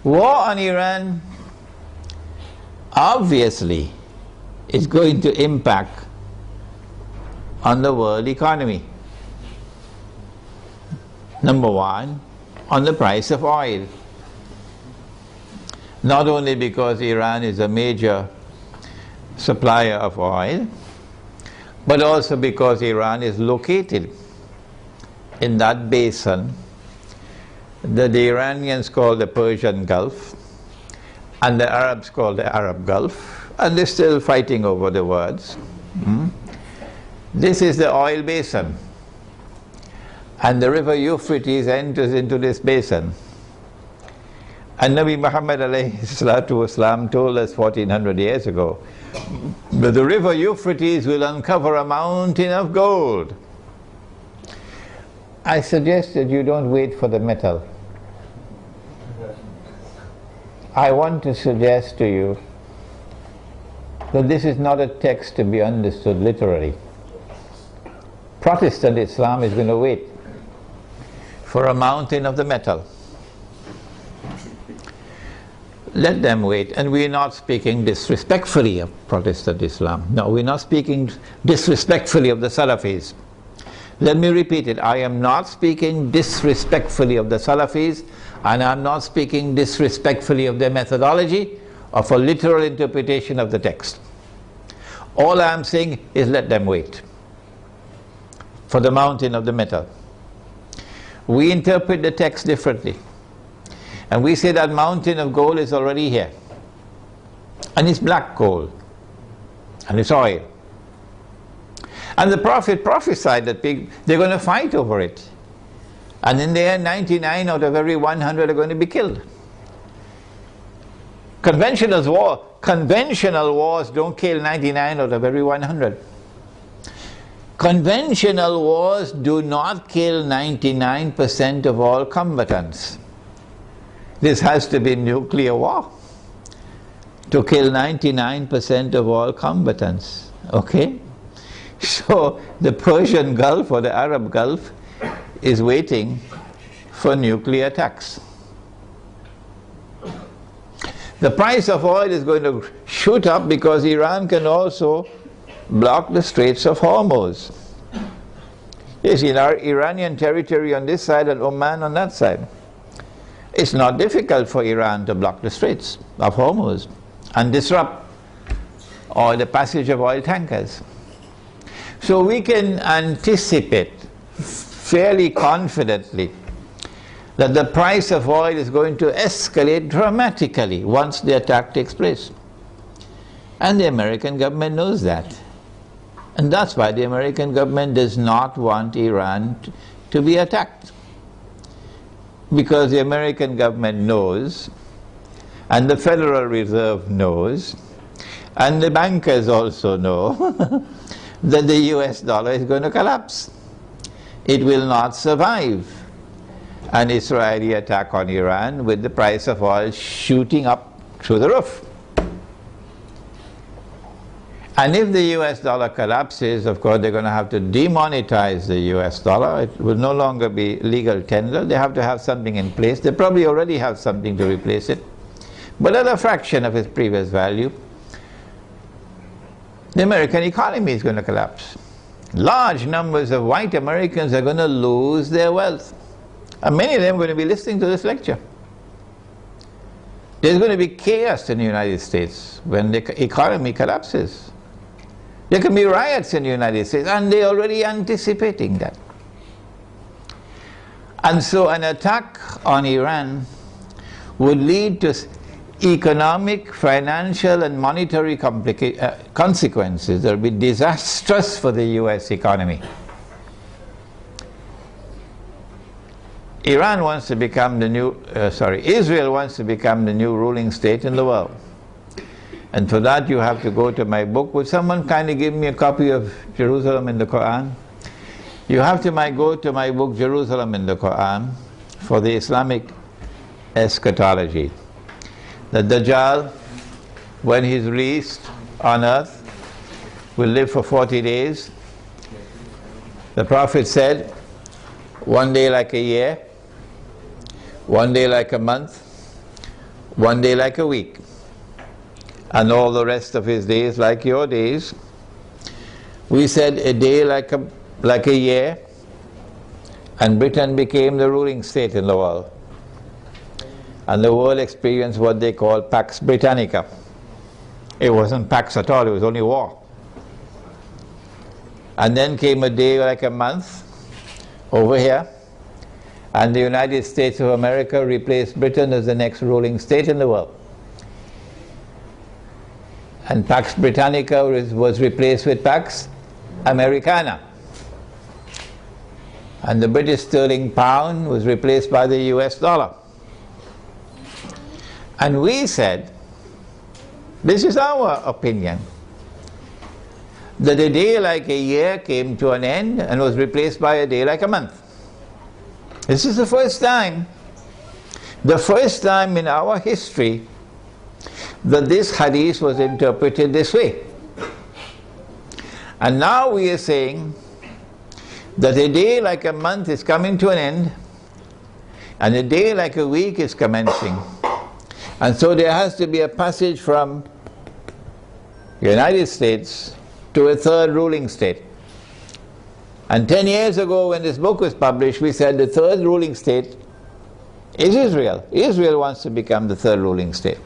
War on Iran obviously is going to impact on the world economy. Number one, on the price of oil. Not only because Iran is a major supplier of oil, but also because Iran is located in that basin that the Iranians call the Persian Gulf and the Arabs call the Arab Gulf, and they're still fighting over the words. This is the oil basin, and the river Euphrates enters into this basin. And Nabi Muhammad alayhi salatu wasalam told us 1400 years ago that the river Euphrates will uncover a mountain of gold. I suggest that you don't wait for the metal. I want to suggest to you that this is not a text to be understood literally. Protestant Islam is going to wait for a mountain of the metal. Let them wait. And we're not speaking disrespectfully of Protestant Islam. No, we're not speaking disrespectfully of the Salafis. Let me repeat it. I am not speaking disrespectfully of the Salafis, and I'm not speaking disrespectfully of their methodology of a literal interpretation of the text. All I'm saying is let them wait for the mountain of the metal. We interpret the text differently. And we say that mountain of gold is already here. And it's black gold. And it's oil. And the Prophet prophesied that they're going to fight over it. And in the end, 99 out of every 100 are going to be killed. Conventional wars don't kill 99 out of every 100. Conventional wars do not kill 99% of all combatants. This has to be nuclear war to kill 99% of all combatants. Okay? So the Persian Gulf or the Arab Gulf is waiting for nuclear attacks. The price of oil is going to shoot up because Iran can also block the Straits of Hormuz. Yes, in our Iranian territory on this side and Oman on that side. It's not difficult for Iran to block the Straits of Hormuz and disrupt the passage of oil tankers. So we can anticipate fairly confidently that the price of oil is going to escalate dramatically once the attack takes place. And the American government knows that. And that's why the American government does not want Iran to be attacked. Because the American government knows, and the Federal Reserve knows, and the bankers also know that the US dollar is going to collapse. It will not survive an Israeli attack on Iran with the price of oil shooting up through the roof. And if the US dollar collapses, of course, they're going to have to demonetize the US dollar. It will no longer be legal tender. They have to have something in place. They probably already have something to replace it, but at a fraction of its previous value. The American economy is going to collapse. Large numbers of white Americans are going to lose their wealth. And many of them are going to be listening to this lecture. There's going to be chaos in the United States when the economy collapses. There can be riots in the United States, and they're already anticipating that. And so an attack on Iran would lead to economic, financial, and monetary consequences that will be disastrous for the US economy. Israel wants to become the new ruling state in the world. And for that you have to go to my book. Would someone kindly give me a copy of Jerusalem in the Quran? You have to go to my book Jerusalem in the Quran for the Islamic eschatology. The Dajjal, when he's released on earth, will live for 40 days. The Prophet said, one day like a year, one day like a month, one day like a week, and all the rest of his days like your days. We said a day like a year, and Britain became the ruling state in the world. And the world experienced what they call Pax Britannica. It wasn't Pax at all, it was only war. And then came a day like a month over here, and the United States of America replaced Britain as the next ruling state in the world. And Pax Britannica was replaced with Pax Americana. And the British sterling pound was replaced by the US dollar. And we said, this is our opinion, that a day like a year came to an end and was replaced by a day like a month. This is the first time in our history that this hadith was interpreted this way. And now we are saying that a day like a month is coming to an end, and a day like a week is commencing. And so there has to be a passage from the United States to a third ruling state. And 10 years ago when this book was published, we said the third ruling state is Israel. Israel wants to become the third ruling state.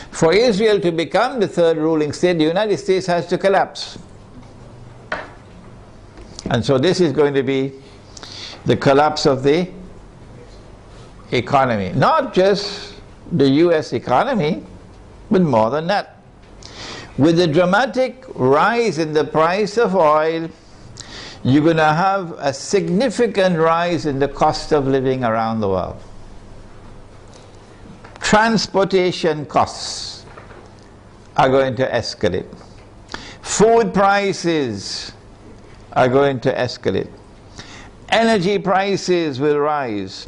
For Israel to become the third ruling state, the United States has to collapse. And so this is going to be the collapse of the economy. Not just the US economy, but more than that. With the dramatic rise in the price of oil, you're going to have a significant rise in the cost of living around the world. Transportation costs are going to escalate. Food prices are going to escalate. Energy prices will rise.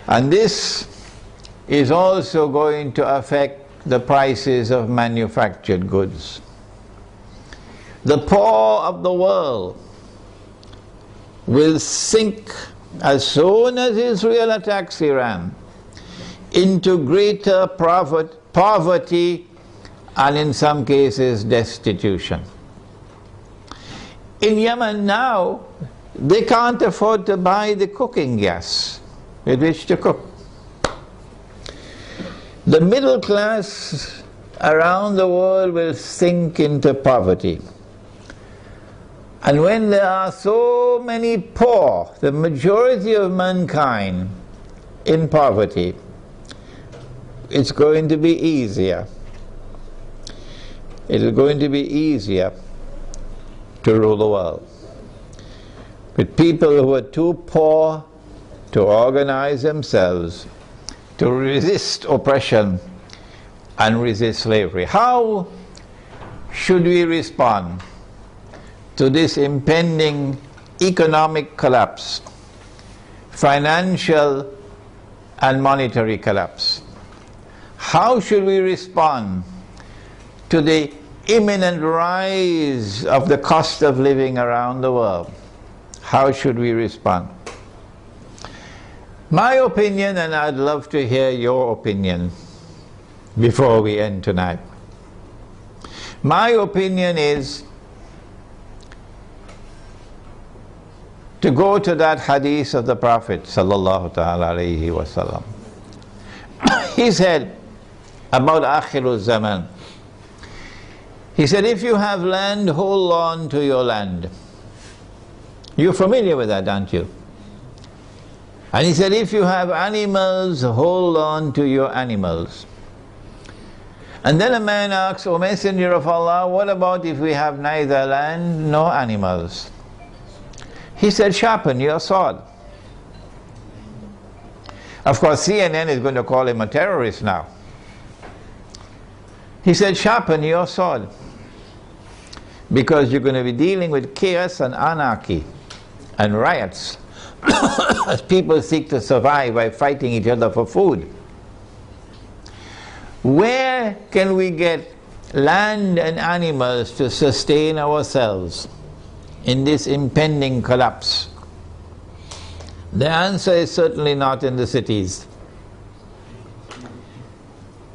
And this is also going to affect the prices of manufactured goods. The poor of the world will sink as soon as Israel attacks Iran into greater poverty and in some cases destitution. In Yemen now, they can't afford to buy the cooking gas with which to cook. The middle class around the world will sink into poverty. And when there are so many poor, the majority of mankind in poverty, it's going to be easier. It is going to be easier to rule the world. With people who are too poor to organize themselves, to resist oppression and resist slavery. How should we respond to this impending economic collapse, financial and monetary collapse? How should we respond to the imminent rise of the cost of living around the world? How should we respond? My opinion, and I'd love to hear your opinion before we end tonight. My opinion is to go to that hadith of the Prophet sallallahu ta'ala alayhi wa sallam. He said about Akhirul Zaman, he said, if you have land, hold on to your land. You're familiar with that, aren't you? And he said, if you have animals, hold on to your animals. And then a man asks, O Messenger of Allah, what about if we have neither land nor animals? He said, sharpen your sword. Of course, CNN is going to call him a terrorist now. He said, sharpen your sword, because you're going to be dealing with chaos and anarchy and riots as people seek to survive by fighting each other for food. Where can we get land and animals to sustain ourselves in this impending collapse? The answer is certainly not in the cities.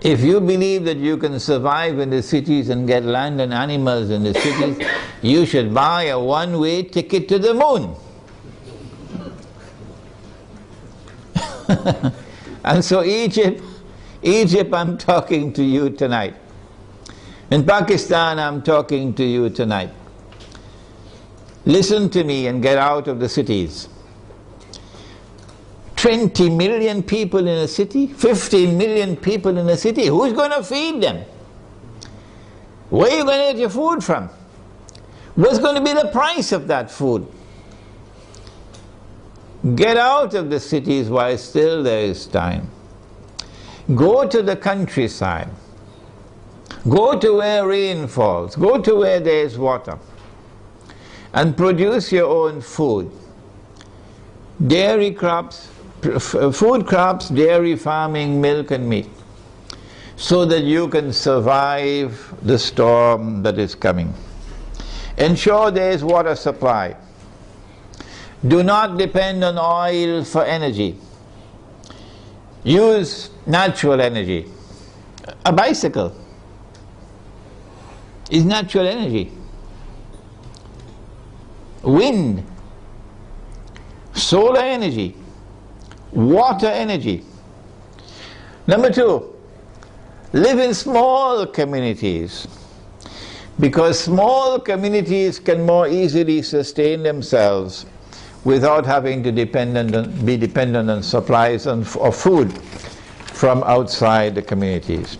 If you believe that you can survive in the cities and get land and animals in the cities, you should buy a one-way ticket to the moon. And so Egypt, I'm talking to you tonight. In Pakistan, I'm talking to you tonight. Listen to me and get out of the cities. 20 million people in a city, 15 million people in a city, who's going to feed them? Where are you going to get your food from? What's going to be the price of that food? Get out of the cities while still there is time. Go to the countryside. Go to where rain falls. Go to where there is water. And produce your own food. Dairy crops, food crops, dairy farming, milk and meat, so that you can survive the storm that is coming. Ensure there is water supply. Do not depend on oil for energy. Use natural energy. A bicycle is natural energy. Wind, solar energy, water energy. Number 2, live in small communities, because small communities can more easily sustain themselves without having to be dependent on supplies of food from outside the communities.